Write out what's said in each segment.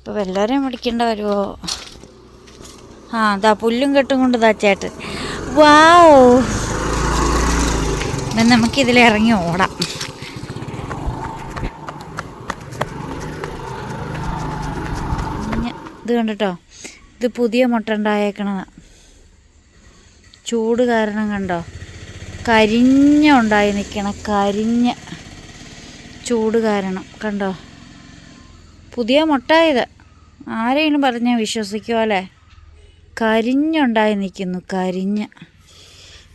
ഇപ്പോൾ വല്ലവരെയും പിടിക്കേണ്ട വരുമോ? ആ അതാ പുല്ലും കെട്ടും കൊണ്ട് ഇതാ ചേട്ടൻ. വാവ്, അപ്പം നമുക്കിതിൽ ഇറങ്ങി ഓടാം. ഇത് കണ്ടിട്ടോ, ഇത് പുതിയ മുട്ട ഉണ്ടായേക്കണതാണ്. ചൂട് കാരണം കണ്ടോ, കരിഞ്ഞ ഉണ്ടായി നിൽക്കണം, കരിഞ്ഞ ചൂട് കാരണം കണ്ടോ. പുതിയ മുട്ട ഇത്, ആരെങ്കിലും പറഞ്ഞാൽ വിശ്വസിക്കുമോ അല്ലേ? കരിഞ്ഞുണ്ടായി നിൽക്കുന്നു, കരിഞ്ഞ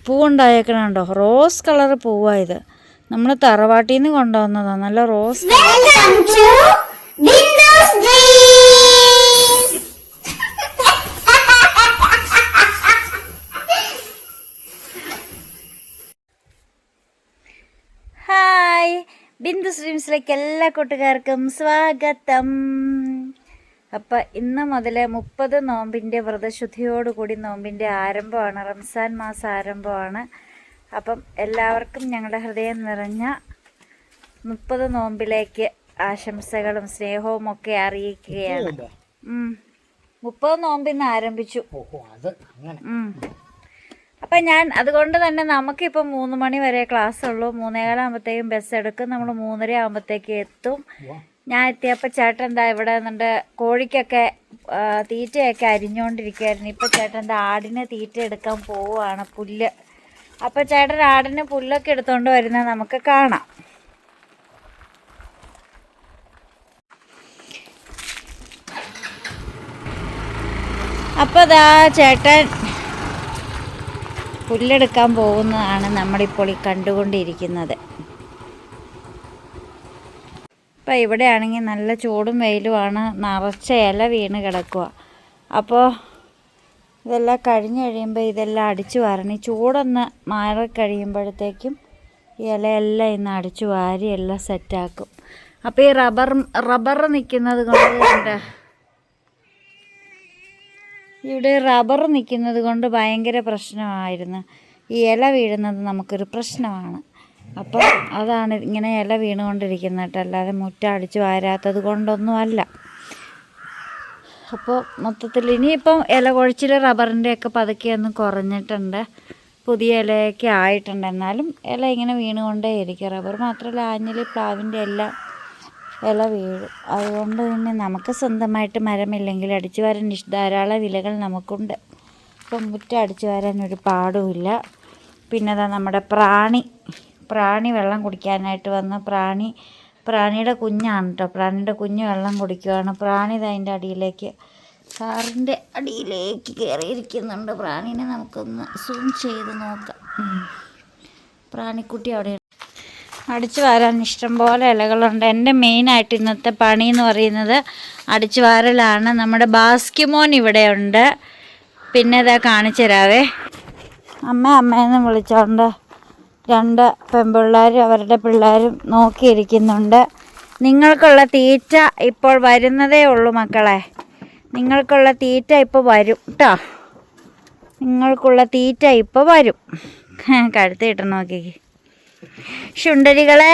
പൂവുണ്ടായേക്കണുണ്ടോ. റോസ് കളർ പൂവാണ് ഇത്. നമ്മൾ തറവാട്ടിൽ നിന്ന് കൊണ്ടുവന്നതാണ്, നല്ല റോസ്. ഹായ്, ബിന്ദുസ് ഡ്രീംസിലേക്ക് എല്ലാ കൂട്ടുകാർക്കും സ്വാഗതം. അപ്പം ഇന്ന് മുതൽ 30 നോമ്പിൻ്റെ വ്രതശുദ്ധിയോടുകൂടി നോമ്പിൻ്റെ ആരംഭമാണ്, റംസാൻ മാസം ആരംഭമാണ്. അപ്പം എല്ലാവർക്കും ഞങ്ങളുടെ ഹൃദയം നിറഞ്ഞ 30 നോമ്പിലേക്ക് ആശംസകളും സ്നേഹവും ഒക്കെ അറിയിക്കുകയാണ്. 30 നോമ്പിന്ന് ആരംഭിച്ചു. അപ്പം ഞാൻ അതുകൊണ്ട് തന്നെ നമുക്കിപ്പം 3 മണി വരെ ക്ലാസ് ഉള്ളൂ. 3:15 ആകുമ്പോഴത്തേക്കും ബസ് എടുക്കും. നമ്മൾ 3:30 ആകുമ്പോഴത്തേക്ക് എത്തും. ഞാൻ എത്തിയപ്പോൾ ചേട്ടൻ എന്താ ഇവിടെ നിന്നുണ്ട് കോഴിക്കൊക്കെ തീറ്റയൊക്കെ അരിഞ്ഞുകൊണ്ടിരിക്കുകയായിരുന്നു. ഇപ്പം ചേട്ടൻ്റെ ആടിന് തീറ്റ എടുക്കാൻ പോവുകയാണ്, പുല്ല്. അപ്പോൾ ചേട്ടൻ ആടിന് പുല്ലൊക്കെ എടുത്തുകൊണ്ട് വരുന്നത് നമുക്ക് കാണാം. അപ്പോൾ ദാ ചേട്ടൻ പുല്ലെടുക്കാൻ പോകുന്നതാണ് നമ്മളിപ്പോൾ ഈ കണ്ടുകൊണ്ടിരിക്കുന്നത്. ഇപ്പം ഇവിടെയാണെങ്കിൽ നല്ല ചൂടും വെയിലുമാണ്, നിറച്ച ഇല വീണ് കിടക്കുക. അപ്പോൾ ഇതെല്ലാം കഴിഞ്ഞ് കഴിയുമ്പോൾ ഇതെല്ലാം അടിച്ചു വാരണം. ഈ ചൂടൊന്ന് മാറി കഴിയുമ്പോഴത്തേക്കും ഈ ഇലയെല്ലാം ഇന്ന് അടിച്ചു വാരി എല്ലാം സെറ്റാക്കും. അപ്പോൾ ഈ റബ്ബർ നിൽക്കുന്നത് കൊണ്ട് ഇവിടെ റബ്ബർ നിൽക്കുന്നത് കൊണ്ട് ഭയങ്കര പ്രശ്നമായിരുന്നു. ഈ ഇല വീഴുന്നത് നമുക്കൊരു പ്രശ്നമാണ്. അപ്പോൾ അതാണ് ഇങ്ങനെ ഇല വീണുകൊണ്ടിരിക്കുന്നത്, അല്ലാതെ മുറ്റം അടിച്ച് വാരാത്തത് കൊണ്ടൊന്നും അല്ല. അപ്പോൾ മൊത്തത്തിൽ ഇനിയിപ്പം ഇല കൊഴിച്ചിൽ റബ്ബറിൻ്റെയൊക്കെ പതുക്കെ ഒന്ന് കുറഞ്ഞിട്ടുണ്ട്, പുതിയ ഇലയൊക്കെ ആയിട്ടുണ്ട്. എന്നാലും ഇല ഇങ്ങനെ വീണുകൊണ്ടേ ഇരിക്കും. റബ്ബർ മാത്രമല്ല, ആഞ്ഞിലി പ്ലാവിൻ്റെ എല്ലാം ഇല വീഴും. അതുകൊണ്ട് തന്നെ നമുക്ക് സ്വന്തമായിട്ട് മരമില്ലെങ്കിൽ അടിച്ചു വാരാൻ ധാരാളം വിലകൾ നമുക്കുണ്ട്. ഇപ്പം മുറ്റം അടിച്ചു വാരാൻ ഒരു പാടുമില്ല. പിന്നെ അതാ നമ്മുടെ പ്രാണി വെള്ളം കുടിക്കാനായിട്ട് വന്ന പ്രാണിയുടെ കുഞ്ഞാണ് കേട്ടോ. പ്രാണിയുടെ കുഞ്ഞ് വെള്ളം കുടിക്കുകയാണ്. പ്രാണി അതിൻ്റെ അടിയിലേക്ക്, കാറിൻ്റെ അടിയിലേക്ക് കയറിയിരിക്കുന്നുണ്ട്. പ്രാണീനെ നമുക്കൊന്ന് സൂം ചെയ്ത് നോക്കാം. പ്രാണിക്കുട്ടി അവിടെ അടിച്ചു വാരാൻ ഇഷ്ടംപോലെ ഇലകളുണ്ട്. എൻ്റെ മെയിനായിട്ട് ഇന്നത്തെ പണി എന്ന് പറയുന്നത് അടിച്ചു വാരലാണ്. നമ്മുടെ ബാസ്കിമോൻ ഇവിടെ ഉണ്ട്. പിന്നെ ഇതാ കാണിച്ചു തരാവേ. അമ്മയെന്ന് വിളിച്ചോണ്ട് 2 പെൺപിള്ളേരും അവരുടെ പിള്ളേരും നോക്കിയിരിക്കുന്നുണ്ട്. നിങ്ങൾക്കുള്ള തീറ്റ ഇപ്പോൾ വരുന്നതേ ഉള്ളൂ മക്കളെ. നിങ്ങൾക്കുള്ള തീറ്റ ഇപ്പോൾ വരും കേട്ടോ. നിങ്ങൾക്കുള്ള തീറ്റ ഇപ്പോൾ വരും. കഴുത്ത് കിട്ടണം നോക്കിക്ക് ശുണ്ടരികളെ.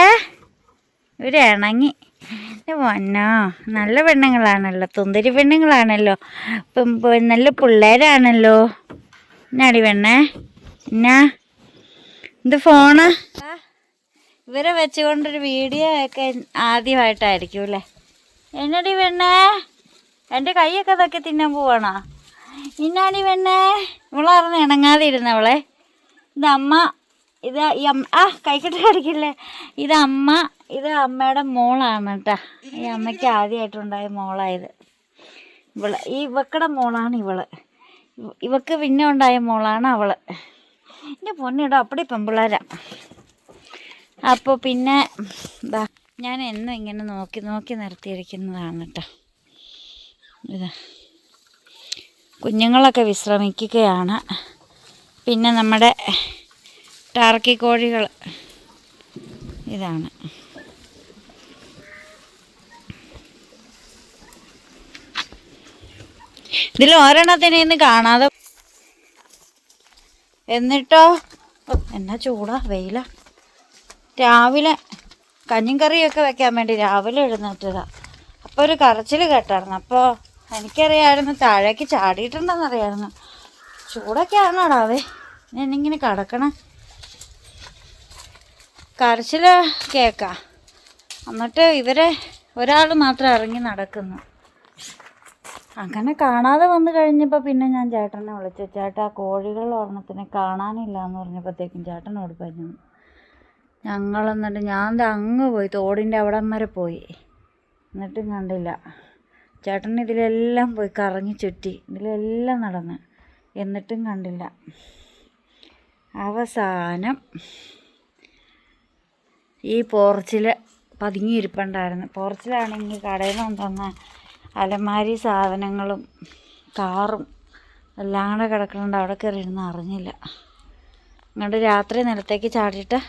ഇവരിണങ്ങി വന്നോ. നല്ല പെണ്ണുങ്ങളാണല്ലോ, തുന്തരി പെണ്ണുങ്ങളാണല്ലോ, നല്ല പിള്ളേരാണല്ലോ. എന്നാടി പെണ്ണേ, എന്നാ ഇത് ഫോണ് ഇവരെ വെച്ചുകൊണ്ടൊരു വീഡിയോ ഒക്കെ ആദ്യമായിട്ടായിരിക്കും അല്ലേ? എന്നടി പെണ്ണേ, എൻ്റെ കൈയൊക്കെ ഇതൊക്കെ തിന്നാൻ പോവാണോ? ഇന്നാടി പെണ്ണേ, ഇവളറിഞ്ഞ് ഇണങ്ങാതെ ഇരുന്നവളെ. ഇതമ്മ, ഇത് ഈ കൈക്കെട്ട് കടിക്കില്ലേ. ഇത് അമ്മയുടെ മോളാണ് കേട്ടോ. ഈ അമ്മയ്ക്ക് ആദ്യമായിട്ടുണ്ടായ മോളായത്. ഇവക്കടെ മോളാണ് ഇവള്. ഇവക്ക് പിന്നെ ഉണ്ടായ മോളാണ് അവള്. എൻ്റെ പൊന്നിട അപ്പടി പെമ്പിള്ളേരാ. അപ്പോൾ പിന്നെ ഇതാ ഞാൻ എന്നും ഇങ്ങനെ നോക്കി നിർത്തിയിരിക്കുന്നതാണ് കേട്ടോ. ഇതാ കുഞ്ഞുങ്ങളൊക്കെ വിശ്രമിക്കുകയാണ്. പിന്നെ നമ്മുടെ ടർക്കി കോഴികൾ ഇതാണ്. ഇതിൽ ഒരെണ്ണത്തിനെ ഇന്ന് കാണാതെ. എന്നിട്ടോ എന്നാ ചൂടാ, വെയിലാ. രാവിലെ കഞ്ഞിയും കറിയൊക്കെ വെക്കാൻ വേണ്ടി രാവിലെ എഴുന്നേറ്റതാ. അപ്പോൾ ഒരു കരച്ചിൽ കേട്ടായിരുന്നു. അപ്പോൾ എനിക്കറിയാമായിരുന്നു താഴേക്ക് ചാടിയിട്ടുണ്ടെന്നറിയായിരുന്നു. ചൂടൊക്കെ ആണോടാവേ എന്നിങ്ങനെ കിടക്കണം. കരച്ചിൽ കേൾക്കാം. എന്നിട്ട് ഇവരെ ഒരാൾ മാത്രം ഇറങ്ങി നടക്കുന്നു. അങ്ങനെ കാണാതെ വന്നു കഴിഞ്ഞപ്പോൾ പിന്നെ ഞാൻ ചേട്ടനെ വിളിച്ചു. ചേട്ടാ കോഴികളുടെ ഒരെണ്ണത്തിനെ കാണാനില്ല എന്ന് പറഞ്ഞപ്പോഴത്തേക്കും ചേട്ടനോട് പറഞ്ഞു. എന്നിട്ട് ഞാൻ അങ്ങ് പോയി തോടിൻ്റെ അവിടം വരെ പോയി, എന്നിട്ടും കണ്ടില്ല. ചേട്ടൻ ഇതിലെല്ലാം പോയി കറങ്ങി ചുറ്റി, ഇതിലെല്ലാം നടന്ന്, എന്നിട്ടും കണ്ടില്ല. അവസാനം ഈ പോർച്ചിൽ പതുങ്ങിയിരിപ്പുണ്ടായിരുന്നു. പോർച്ചിലാണെങ്കിൽ കടയിൽ നിന്ന് തന്ന അലമാരി സാധനങ്ങളും കാറും എല്ലാം കൂടെ കിടക്കുന്നുണ്ട്. അവിടെ കയറിയിരുന്ന് അറിഞ്ഞില്ല. അങ്ങോട്ട് രാത്രി നിലത്തേക്ക് ചാടിയിട്ട്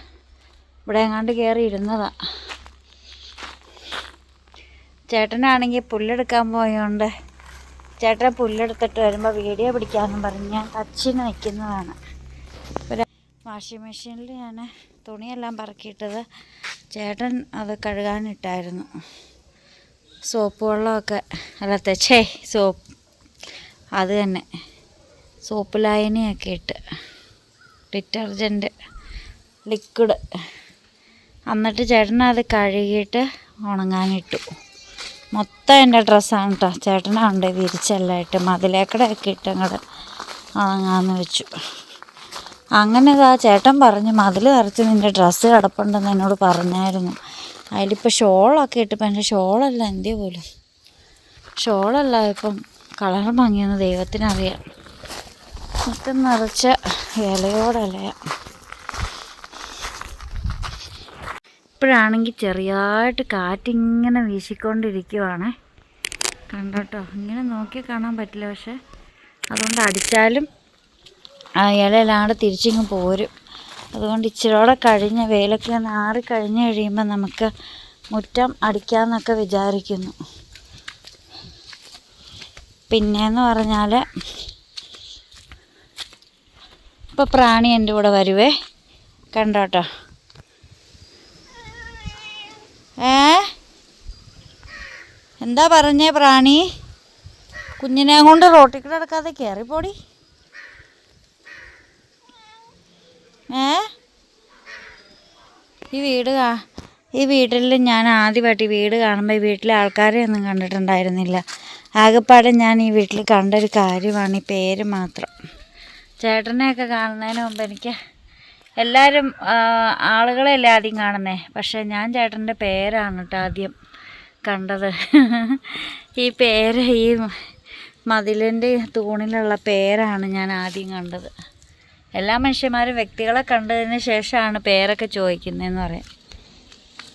ഇവിടെ എങ്ങാണ്ട് കയറി ഇരുന്നതാണ്. ചേട്ടനാണെങ്കിൽ പുല്ലെടുക്കാൻ പോയതുകൊണ്ട് ചേട്ടൻ പുല്ലെടുത്തിട്ട് വരുമ്പോൾ വീഡിയോ പിടിക്കാമെന്നും പറഞ്ഞ് അച്ഛന് നിൽക്കുന്നതാണ്. ഒരു വാഷിംഗ് മെഷീനിൽ ഞാൻ തുണിയെല്ലാം പറക്കിയിട്ടത് ചേട്ടൻ അത് കഴുകാനിട്ടായിരുന്നു. സോപ്പ് വെള്ളമൊക്കെ സോപ്പ് അത് തന്നെ സോപ്പ് ലായനിയൊക്കെ ഇട്ട് ഡിറ്റർജൻറ്റ് ലിക്വിഡ്. എന്നിട്ട് ചേട്ടനത് കഴുകിയിട്ട് ഉണങ്ങാനിട്ടു. മൊത്തം എൻ്റെ ഡ്രസ്സാണ് കേട്ടോ. ചേട്ടനുണ്ട് വിരിച്ചെല്ലാം ഇട്ട് മതിലേക്കടയൊക്കെ ഇട്ട് അങ്ങോട്ട് ഉണങ്ങാമെന്ന് വെച്ചു. അങ്ങനെ ചേട്ടൻ പറഞ്ഞു മതിൽ നിറച്ച് നിൻ്റെ ഡ്രസ്സ് കിടപ്പുണ്ടെന്ന് എന്നോട് പറഞ്ഞായിരുന്നു. അതിലിപ്പോൾ ഷോളൊക്കെ ഇട്ടപ്പോൾ എൻ്റെ ഷോളല്ല എന്തിയ പോലും ഷോളല്ല ഇപ്പം കളർ ഭംഗിയെന്ന് ദൈവത്തിനറിയാം. മുറ്റം നിറച്ച ഇലയോടിലയാ. ഇപ്പോഴാണെങ്കിൽ ചെറിയതായിട്ട് കാറ്റിങ്ങനെ വീശിക്കൊണ്ടിരിക്കുവാണ്. കണ്ടോട്ടോ, ഇങ്ങനെ നോക്കി കാണാൻ പറ്റില്ല. പക്ഷെ അതുകൊണ്ട് അടിച്ചാലും ആ ഇലയെല്ലാം തിരിച്ചിങ്ങ് പോരും. അതുകൊണ്ട് ഇച്ചിരിയോടെ കഴിഞ്ഞ് വെയിലൊക്കെ നാറി കഴിഞ്ഞ് കഴിയുമ്പോൾ നമുക്ക് മുറ്റം അടിക്കാമെന്നൊക്കെ വിചാരിക്കുന്നു. പിന്നെയെന്ന് പറഞ്ഞാൽ ഇപ്പോൾ പ്രാണി എൻ്റെ കൂടെ വരുവേ. കണ്ടോട്ടോ. എന്താ പറഞ്ഞേ പ്രാണി? കുഞ്ഞിനെ കൊണ്ട് റോട്ടിൽ കൂടെ നടക്കാതെ കയറിപ്പോടി. ഈ വീട്ടിൽ ഞാൻ ആദ്യമായിട്ട് ഈ വീട് കാണുമ്പോൾ ഈ വീട്ടിലെ ആൾക്കാരെ ഒന്നും കണ്ടിട്ടുണ്ടായിരുന്നില്ല. ആകെപ്പാടെ ഞാൻ ഈ വീട്ടിൽ കണ്ടൊരു കാര്യമാണ് ഈ പേര് മാത്രം. ചേട്ടനെയൊക്കെ കാണുന്നതിന് മുമ്പ് എനിക്ക് എല്ലാവരും ആളുകളെയല്ലേ ആദ്യം കാണുന്നേ, പക്ഷേ ഞാൻ ചേട്ടൻ്റെ പേരാണ് കേട്ടോ ആദ്യം കണ്ടത്. ഈ പേര് ഈ മതിലിൻ്റെ തൂണിലുള്ള പേരാണ് ഞാൻ ആദ്യം കണ്ടത്. എല്ലാ മനുഷ്യന്മാരും വ്യക്തികളെ കണ്ടതിന് ശേഷമാണ് പേരൊക്കെ ചോദിക്കുന്നതെന്ന് പറയാം.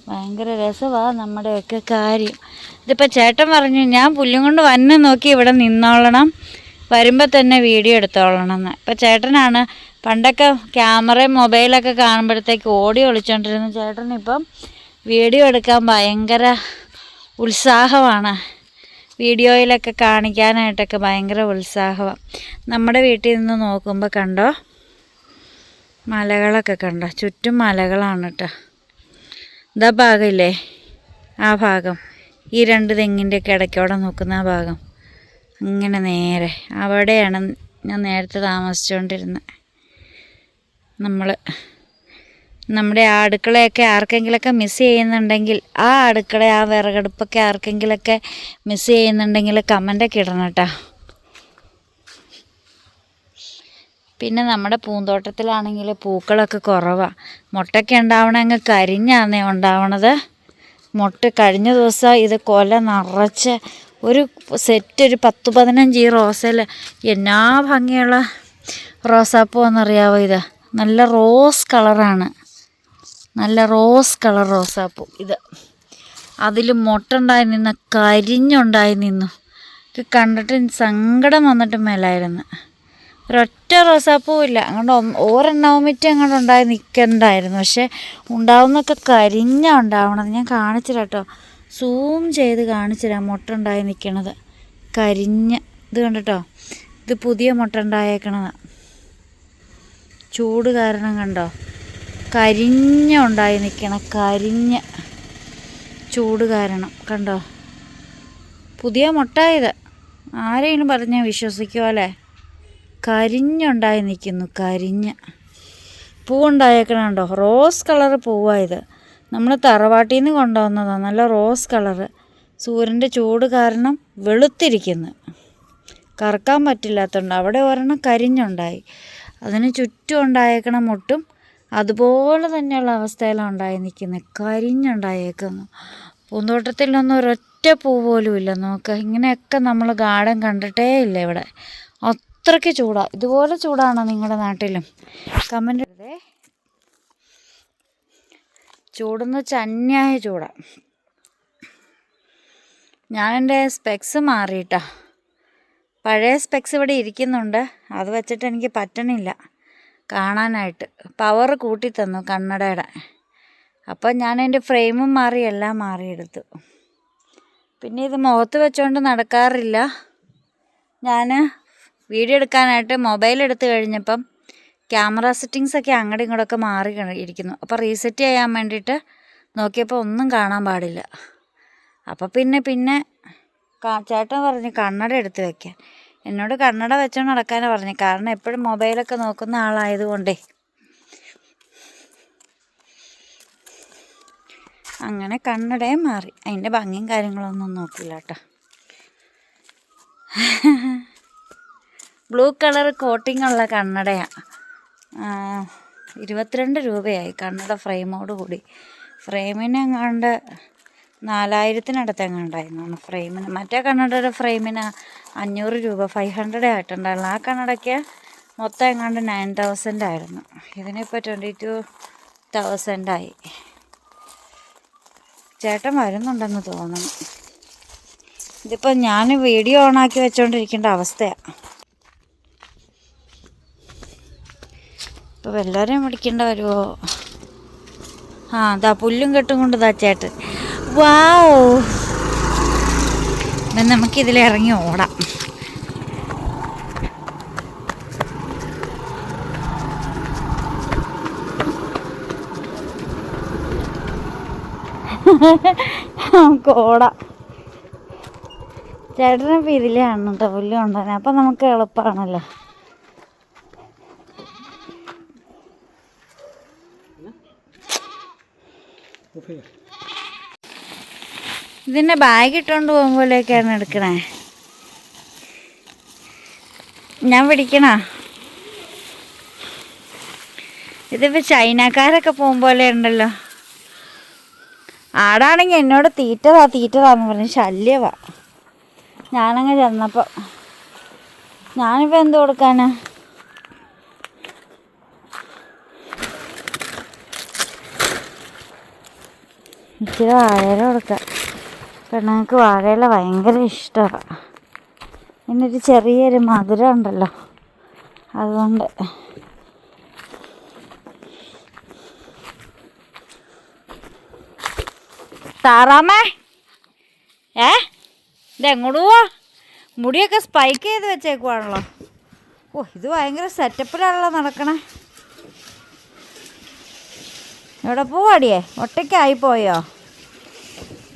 ഭയങ്കര രസമാണ് നമ്മുടെയൊക്കെ കാര്യം. ഇതിപ്പോൾ ചേട്ടൻ പറഞ്ഞു ഞാൻ പുല്ലും കൊണ്ട് വന്നെ നോക്കി ഇവിടെ നിന്നോളണം, വരുമ്പോൾ തന്നെ വീഡിയോ എടുത്തോളണം എന്ന്. ഇപ്പോൾ ചേട്ടനാണ് പണ്ടൊക്കെ ക്യാമറയും മൊബൈലൊക്കെ കാണുമ്പോഴത്തേക്ക് ഓടി ഒളിച്ചോണ്ടിരുന്ന ചേട്ടനിപ്പം വീഡിയോ എടുക്കാൻ ഭയങ്കര ഉത്സാഹമാണ്. വീഡിയോയിലൊക്കെ കാണിക്കാനായിട്ടൊക്കെ ഭയങ്കര ഉത്സാഹമാണ്. നമ്മുടെ വീട്ടിൽ നിന്ന് നോക്കുമ്പോൾ കണ്ടോ മലകളൊക്കെ കണ്ടോ, ചുറ്റും മലകളാണ് കേട്ടോ. ഇതാ ഭാഗമില്ലേ, ആ ഭാഗം ഈ രണ്ട് തെങ്ങിൻ്റെയൊക്കെ ഇടയ്ക്കോടെ നോക്കുന്ന ആ ഭാഗം ഇങ്ങനെ നേരെ അവിടെയാണ് ഞാൻ നേരത്തെ താമസിച്ചുകൊണ്ടിരുന്നത്. നമ്മുടെ ആ അടുക്കളയൊക്കെ ആർക്കെങ്കിലൊക്കെ മിസ് ചെയ്യുന്നുണ്ടെങ്കിൽ, ആ അടുക്കള ആ വിറകടുപ്പൊക്കെ ആർക്കെങ്കിലൊക്കെ മിസ് ചെയ്യുന്നുണ്ടെങ്കിൽ കമൻ്റൊക്കെ ഇടണം കേട്ടോ. പിന്നെ നമ്മുടെ പൂന്തോട്ടത്തിലാണെങ്കിൽ പൂക്കളൊക്കെ കുറവാണ്. മുട്ടൊക്കെ ഉണ്ടാവണമെങ്കിൽ കരിഞ്ഞാന്നേ ഉണ്ടാവണത്. മുട്ട കഴിഞ്ഞ ദിവസം ഇത് കൊല നിറച്ച് ഒരു സെറ്റ് ഒരു 10-15 ഈ റോസയിൽ എന്നാ ഭംഗിയുള്ള റോസാപ്പൂ എന്നറിയാവോ. ഇത് നല്ല റോസ് കളറാണ്, നല്ല റോസ് കളർ റോസാപ്പൂ ഇത്. അതിൽ മുട്ട ഉണ്ടായി നിന്ന് കരിഞ്ഞുണ്ടായി നിന്നു. ഇത് കണ്ടിട്ട് സങ്കടം വന്നിട്ട് മേലായിരുന്നു. ഒരൊറ്റ റോസാപ്പൂവില്ല, അങ്ങോട്ട് ഒരെണ്ണവുമിറ്റ് അങ്ങോട്ട് ഉണ്ടായി നിൽക്കണ്ടായിരുന്നു. പക്ഷേ ഉണ്ടാവുന്നൊക്കെ കരിഞ്ഞുണ്ടാവണത്. ഞാൻ കാണിച്ചില്ല കേട്ടോ, സൂം ചെയ്ത് കാണിച്ചില്ല മുട്ട ഉണ്ടായി നിൽക്കണത് കരിഞ്ഞ്. ഇത് കണ്ടിട്ടോ, ഇത് പുതിയ മുട്ട ഉണ്ടായേക്കണതാണ്. ചൂട് കാരണം കണ്ടോ കരിഞ്ഞുണ്ടായി നിൽക്കണം, കരിഞ്ഞ് ചൂട് കാരണം കണ്ടോ. പുതിയ മുട്ട ഇത്. ആരെങ്കിലും പറഞ്ഞാൽ വിശ്വസിക്കുമല്ലേ? കരിഞ്ഞുണ്ടായി നിൽക്കുന്നു, കരിഞ്ഞ്. പൂവുണ്ടായേക്കണുണ്ടോ? റോസ് കളറ് പൂവാണ് ഇത്. നമ്മൾ തറവാട്ടിൽ നിന്ന് കൊണ്ടുവന്നതാണ്. നല്ല റോസ് കളറ്. സൂര്യൻ്റെ ചൂട് കാരണം വെളുത്തിരിക്കുന്നു, കറക്കാൻ പറ്റില്ലാത്തതുകൊണ്ട്. അവിടെ ഒരെണ്ണം കരിഞ്ഞുണ്ടായി. അതിന് ചുറ്റും ഉണ്ടായേക്കണ മുട്ടും അതുപോലെ തന്നെയുള്ള അവസ്ഥയിലാണ് ഉണ്ടായി നിൽക്കുന്നത്. കരിഞ്ഞുണ്ടായേക്കുന്നു. പൂന്തോട്ടത്തിലൊന്നും ഒരൊറ്റ പൂ പോലും ഇല്ല. നോക്ക്, ഇങ്ങനെയൊക്കെ നമ്മൾ ഗാർഡൻ കണ്ടിട്ടേ ഇല്ല ഇവിടെ. അത്രയ്ക്ക് ചൂടാണ്. ഇതുപോലെ ചൂടാണോ നിങ്ങളുടെ നാട്ടിലും? കമൻ്റ് ഇടേ. ചൂടെന്ന് വെച്ചാൽ അന്യായ ചൂടാണ്. ഞാനെൻ്റെ സ്പെക്സ് മാറിയിട്ടാ. പഴയ സ്പെക്സ് ഇവിടെ ഇരിക്കുന്നുണ്ട്. അത് വെച്ചിട്ട് എനിക്ക് പറ്റണില്ല കാണാനായിട്ട്. പവർ കൂട്ടി തന്നു കണ്ണടയുടെ. അപ്പം ഞാൻ എൻ്റെ ഫ്രെയിമും മാറി, എല്ലാം മാറിയെടുത്തു. പിന്നെ ഇത് മുഖത്ത് വെച്ചുകൊണ്ട് നടക്കാറില്ല. ഞാൻ വീഡിയോ എടുക്കാനായിട്ട് മൊബൈൽ എടുത്ത് കഴിഞ്ഞപ്പം ക്യാമറ സെറ്റിങ്സൊക്കെ അങ്ങോട്ടും ഇങ്ങോട്ടൊക്കെ മാറി ഇരിക്കുന്നു. അപ്പോൾ റീസെറ്റ് ചെയ്യാൻ വേണ്ടിയിട്ട് നോക്കിയപ്പോൾ ഒന്നും കാണാൻ പാടില്ല. അപ്പോൾ പിന്നെ ചേട്ടൻ പറഞ്ഞു കണ്ണട എടുത്ത് വയ്ക്കാൻ. എന്നോട് കണ്ണട വെച്ചോണ്ട് നടക്കാനാണ് പറഞ്ഞു. കാരണം എപ്പോഴും മൊബൈലൊക്കെ നോക്കുന്ന ആളായതുകൊണ്ടേ. അങ്ങനെ കണ്ണടയും മാറി. അതിൻ്റെ ഭംഗിയും കാര്യങ്ങളൊന്നും നോക്കില്ല കേട്ടോ. Blue colour കോട്ടിങ്ങുള്ള കണ്ണടയാണ്. 22 രൂപയായി കണ്ണട ഫ്രെയിമോട് കൂടി. ഫ്രെയിമിന് എങ്ങാണ്ട് 4000-നടുത്തെങ്ങാണ്ടായിരുന്നു ഫ്രെയിമിന്. മറ്റേ കണ്ണടയുടെ ഫ്രെയിമിന് 500 രൂപ, 500 ആയിട്ടുണ്ടായിരുന്നു. ആ കണ്ണടയ്ക്ക് മൊത്തം എങ്ങാണ്ട് 9000 ആയിരുന്നു. ഇതിനിപ്പോൾ 22,000 ആയി. ചേട്ടൻ വരുന്നുണ്ടെന്ന് തോന്നുന്നു. ഇതിപ്പോൾ ഞാൻ വീഡിയോ ഓണാക്കി വെച്ചുകൊണ്ടിരിക്കേണ്ട അവസ്ഥയാണ്. ഇപ്പോൾ വല്ലവരെയും പിടിക്കേണ്ട വരുമോ? ദാ പുല്ലും കെട്ടും കൊണ്ട് ദാ ചേട്ടൻ. വാവ്, നമുക്കിതിൽ ഇറങ്ങി ഓടാം. നമുക്ക് ഓടാം. ചേട്ടനിപ്പോൾ ഇതിലാണ് കേട്ടോ പുല്ല് കൊണ്ടുവന്നെ. അപ്പം നമുക്ക് എളുപ്പമാണല്ലോ. ഇതിൻ്റെ ബാഗ് ഇട്ടുകൊണ്ട് പോകുമ്പോഴേക്കാണ് എടുക്കണേ. ഞാൻ പിടിക്കണ ഇതിപ്പോൾ ചൈനക്കാരൊക്കെ പോകുമ്പോലെ ഉണ്ടല്ലോ. ആടാണെങ്കിൽ എന്നോട് തീറ്റതാന്ന് പറഞ്ഞ് ശല്യവാ. ഞാനങ്ങ് ചെന്നപ്പോൾ ഞാനിപ്പോൾ എന്ത് കൊടുക്കാനാ? ഇച്ചിരി വാഴയില കൊടുക്കാം. പെണ്ണുങ്ങൾക്ക് വാഴയില ഭയങ്കര ഇഷ്ടമാണ്. എന്നൊരു ചെറിയൊരു മധുരം ഉണ്ടല്ലോ, അതുകൊണ്ട്. താറാമേ, ഇതെങ്ങോട്ട് പോവാ? മുടിയൊക്കെ സ്പൈക്ക് ചെയ്ത് വെച്ചേക്കുവാണല്ലോ. ഇത് ഭയങ്കര സെറ്റപ്പിലാണല്ലോ നടക്കണേ. എവിടെ പോവാടിയേ? ഒറ്റയ്ക്കായിപ്പോയോ?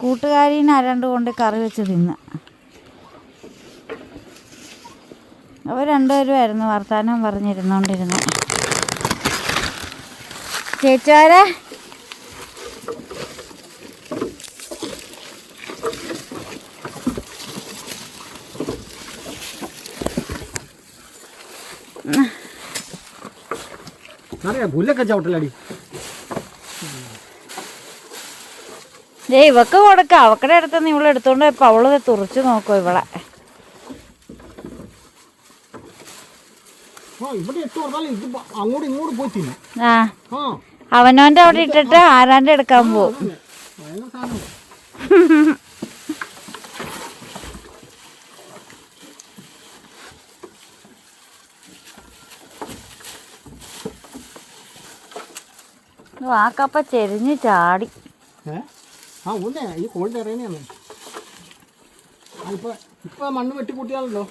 കൂട്ടുകാരീനെ ആരാണ്ട് കൊണ്ട് കറി വെച്ച് തിന്ന്. അവർ രണ്ടുപേരുമായിരുന്നു വർത്താനം പറഞ്ഞിരുന്നോണ്ടിരുന്നു. ചേച്ചിമാരെ, പുല്ലൊക്കെ ചവിട്ടലടി. ഇവക്ക് കൊടുക്ക. അവക്കടെ അടുത്തുനിന്ന് ഇവളെടുത്തോണ്ട് പോയപ്പോൾ അവള് തുറച്ചു നോക്കോ ഇവളെ. അങ്ങോട്ടും ഇങ്ങോട്ടും പോയി തിന്നു. അവനോന്റെ അവിടെ ഇട്ടിട്ട് ആരാന്റെ എടുക്കാൻ പോവും. ആ കപ്പ ചെരിഞ്ഞ് ചാടി. ഈ കോഴിന്റെ ഇറങ്ങിയാണ്. ഇപ്പൊ മണ്ണ് വെട്ടിക്കൂട്ടിയാലല്ലോ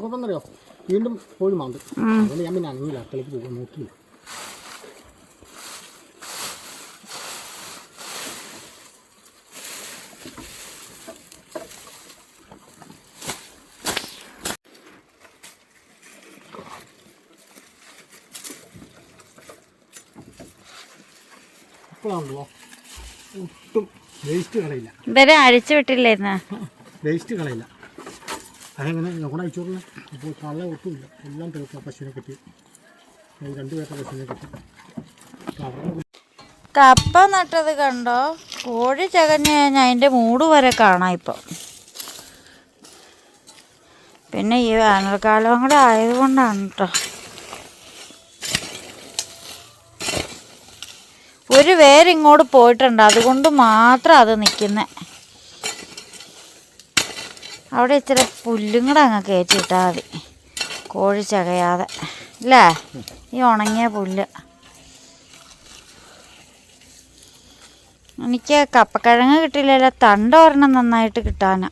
കൊണ്ടെന്നറിയോ, വീണ്ടും കോഴി മാന്തും. അതുകൊണ്ട് ഞാൻ പിന്നെ അങ്ങില്ല, അടുക്കളയ്ക്ക് പോകാൻ നോക്കിയില്ല. ഇപ്പോഴാണല്ലോ ഒട്ടും വേസ്റ്റ് കളയില്ല. ഇവരെ അഴിച്ചു വിട്ടില്ലേ ഇന്ന്? വേസ്റ്റ് കളയില്ല. അതെങ്ങനെ ഞങ്ങളുടെ അയച്ചോറിന് അപ്പോൾ കള ഒട്ടുമില്ല. എല്ലാം തീർക്കാം. പശുവിനെ കെട്ടി 2 പേരുടെ പശുവിനെ കെട്ടി കപ്പ നട്ടത് കണ്ടോ? കോഴി ചകഞ്ഞ് കഴിഞ്ഞാൽ അതിൻ്റെ മൂട് വരെ കാണാം ഇപ്പം. പിന്നെ ഈ വേനൽക്കാലം കൂടെ ആയതുകൊണ്ടാണ് കേട്ടോ. ഒരു വേരിങ്ങോട്ട് പോയിട്ടുണ്ട്, അതുകൊണ്ട് മാത്രം അത് നിൽക്കുന്നത്. അവിടെ ഇച്ചിരി പുല്ലും കൂടെ അങ്ങ് കയറ്റിയിട്ടാൽ മതി, കോഴി ചകയാതെ അല്ലേ? ഈ ഉണങ്ങിയ പുല്ല്. എനിക്ക് കപ്പക്കിഴങ്ങ് കിട്ടിയില്ലല്ലോ, തണ്ട് ഒരെണ്ണം നന്നായിട്ട് കിട്ടാനാ.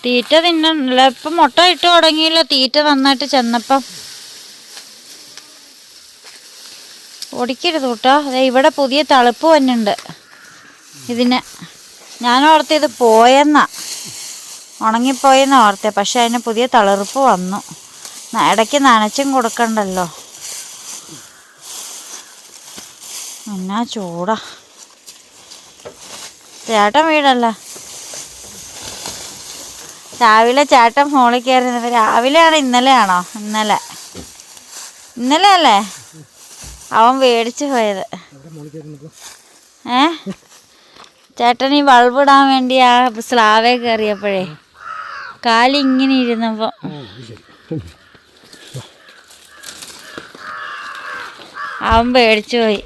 തീറ്റ തിന്നല്ല, ഇപ്പം മുട്ട ഇട്ട് തുടങ്ങിയില്ല. തീറ്റ നന്നായിട്ട് ചെന്നപ്പം ഓടിക്കരുത് കൂട്ടോ. അതെ, ഇവിടെ പുതിയ തളിപ്പ് വന്നുണ്ട് ഇതിന്. ഞാൻ ഓർത്ത് ഇത് പോയെന്നാ, ഉണങ്ങിപ്പോയെന്നാ ഓർത്തെ. പക്ഷെ അതിന് പുതിയ തളിർപ്പ് വന്നു. ഇടയ്ക്ക് നനച്ചും കൊടുക്കണ്ടല്ലോ. എന്നാ ചൂടാ. ചേട്ടൻ വീടല്ല. രാവിലെ ചേട്ടൻ ഫോണിൽ കയറി. രാവിലെയാണോ ഇന്നലെയാണോ? ഇന്നലെ അല്ലേ അവൻ മേടിച്ച് പോയത്. ചേട്ടൻ ഈ ബൾബ് ഇടാൻ വേണ്ടി ആ സ്ലാവേ കയറിയപ്പോഴേ കാലിങ്ങനെ ഇരുന്നപ്പോൾ അവൻ പേടിച്ചു പോയി.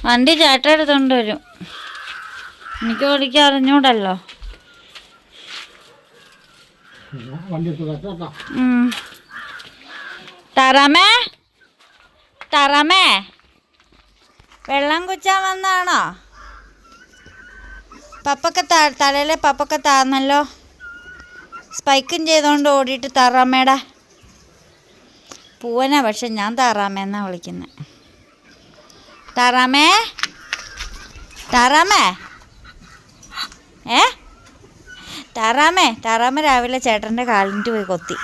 വണ്ടി ചേട്ടൻ എടുത്തോണ്ട് വരും. എനിക്ക് ഓടിക്കാൻ അറിഞ്ഞൂടല്ലോ. തറാമേ വെള്ളം കുച്ചാൻ വന്നാണോ? പപ്പൊക്കെ തലയിലെ പപ്പൊക്കെ താന്നല്ലോ. സ്പൈക്കും ചെയ്തോണ്ട് ഓടിയിട്ട് താറാമേടാ പൂവനാ. പക്ഷെ ഞാൻ താറാമേന്നാ വിളിക്കുന്നത്. താറാമേ താറാമ രാവിലെ ചേട്ടൻ്റെ കാലിൻ്റെ പോയി കൊത്തി.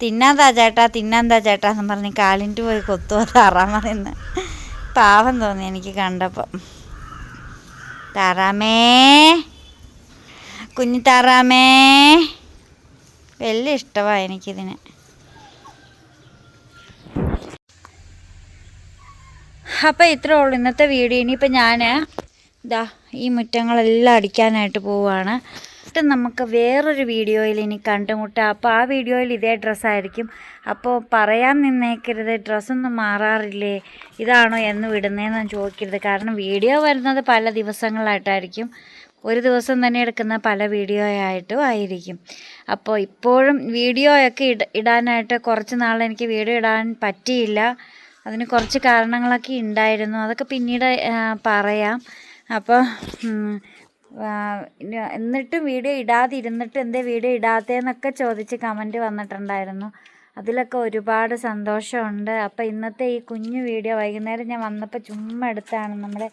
തിന്നാന്താ ചേട്ടാ എന്ന് പറഞ്ഞ് കാലിൻ്റെ പോയി കൊത്തുക താറാമ നിന്ന്. പാവം തോന്നി എനിക്ക് കണ്ടപ്പം. താറാമേ, കുഞ്ഞു താറാമേ. വലിയ ഇഷ്ടമാണ് എനിക്കിതിന്. അപ്പോൾ ഇത്രേ ഉള്ളൂ ഇന്നത്തെ വീഡിയോ. ഇനിയിപ്പോൾ ഞാൻ ഈ മുറ്റങ്ങളെല്ലാം അടിക്കാനായിട്ട് പോവുകയാണ്. നമുക്ക് വേറൊരു വീഡിയോയിൽ ഇനി കണ്ടുമുട്ടാം. അപ്പോൾ ആ വീഡിയോയിൽ ഇതേ ഡ്രസ്സായിരിക്കും. അപ്പോൾ പറയാൻ നിന്നേക്കരുത്, ഡ്രസ്സൊന്നും മാറാറില്ലേ, ഇതാണോ എന്ന് വിടുന്നതെന്ന് ചോദിക്കരുത്. കാരണം വീഡിയോ വരുന്നത് പല ദിവസങ്ങളായിട്ടായിരിക്കും. ഒരു ദിവസം തന്നെ എടുക്കുന്ന പല വീഡിയോ ആയിട്ടും ആയിരിക്കും. അപ്പോൾ ഇപ്പോഴും വീഡിയോയൊക്കെ ഇടാനായിട്ട് കുറച്ച് നാൾ എനിക്ക് വീഡിയോ ഇടാൻ പറ്റിയില്ല. അതിന് കുറച്ച് കാരണങ്ങളൊക്കെ ഉണ്ടായിരുന്നു. അതൊക്കെ പിന്നീട് പറയാം. അപ്പോൾ എന്നിട്ടും വീഡിയോ ഇടാതിരുന്നിട്ട് എന്തേ വീഡിയോ ഇടാത്തതെന്നൊക്കെ ചോദിച്ച് കമൻറ്റ് വന്നിട്ടുണ്ടായിരുന്നു. അതിലൊക്കെ ഒരുപാട് സന്തോഷമുണ്ട്. അപ്പോൾ ഇന്നത്തെ ഈ കുഞ്ഞു വീഡിയോ വൈകുന്നേരം ഞാൻ വന്നപ്പോൾ ചുമ്മാ എടുത്താണ് നമ്മുടെ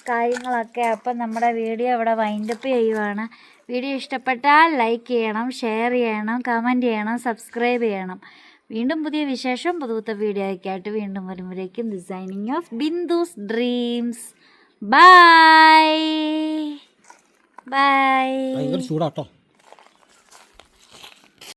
കാര്യങ്ങളൊക്കെ. അപ്പം നമ്മുടെ വീഡിയോ ഇവിടെ വൈൻഡപ്പ് ചെയ്യുവാണ്. വീഡിയോ ഇഷ്ടപ്പെട്ടാൽ ലൈക്ക് ചെയ്യണം, ഷെയർ ചെയ്യണം, കമൻറ്റ് ചെയ്യണം, സബ്സ്ക്രൈബ് ചെയ്യണം. വീണ്ടും പുതിയ വിശേഷം പുതുത്ത വീഡിയോ ഒക്കെ ആയിട്ട് വീണ്ടും വരുമ്പോഴേക്കും designing of Bindu's dreams. Bye. ചൂടാട്ടോ.